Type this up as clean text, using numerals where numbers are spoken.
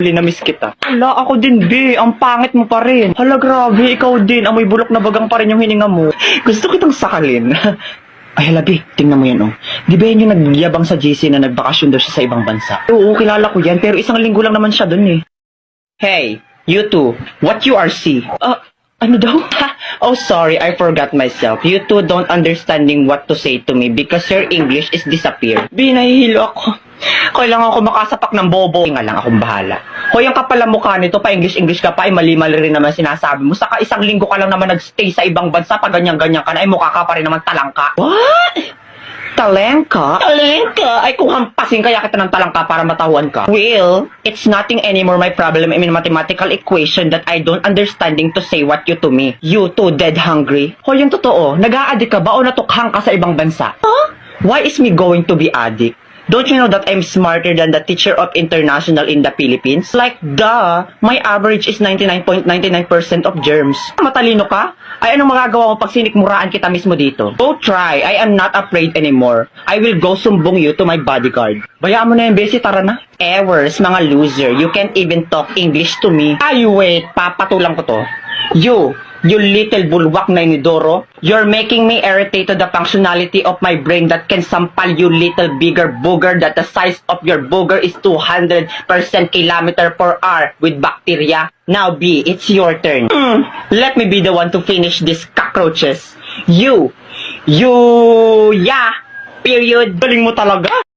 Linamiss kita. Hala, ako din, be. Ang pangit mo pa rin. Hala, grabe. Ikaw din. Amoy bulok na bagang pa rin yung hininga mo. Gusto kitang sakalin. Ay, hala, be. Tingnan mo yan, oh. Di ba yan yung nagyabang sa GC na nagbakasyon daw siya sa ibang bansa? Oo, kilala ko yan. Pero isang linggo lang naman siya dun, eh. Hey, you two. What you are see? Ano daw? Oh, sorry. I forgot myself. You two don't understanding what to say to me because your English is disappear. Be, nahihilo ako. Kailangan ko makasapak ng bobo. Nga lang, akong bahala. Hoy, ang kapal ang mukha nito, pa English ka pa, ay mali-mali rin naman sinasabi mo. Saka isang linggo ka lang naman nagstay sa ibang bansa, pa ganyan-ganyan ka na, ay mukha ka pa rin naman talangka. What? Talengka? Talengka? Ay kung hampasin kaya kita ng talangka para matahuan ka. Well, it's nothing anymore my problem in mathematical equation that I don't understanding to say what you to me. You too dead hungry. Hoy, yung totoo, nag-a-addict ka ba o natukhang ka sa ibang bansa? Huh? Why is me going to be addict? Don't you know that I'm smarter than the teacher of international in the Philippines? Like, duh, my average is 99.99% of germs. Matalino ka? Ay, anong magagawa mo pag sinikmuraan kita mismo dito? Go try, I am not afraid anymore. I will go sumbong you to my bodyguard. Bayaan mo na yung besi, tara na. Ewers, mga loser, you can't even talk English to me. Ay, wait, papatulang ko to. You little bulwak na inidoro. You're making me irritate to the functionality of my brain that can sampal you little bigger booger that the size of your booger is 200% kilometer per hour with bacteria. Now B, it's your turn. Let me be the one to finish these cockroaches. Yeah, period. Galing mo talaga.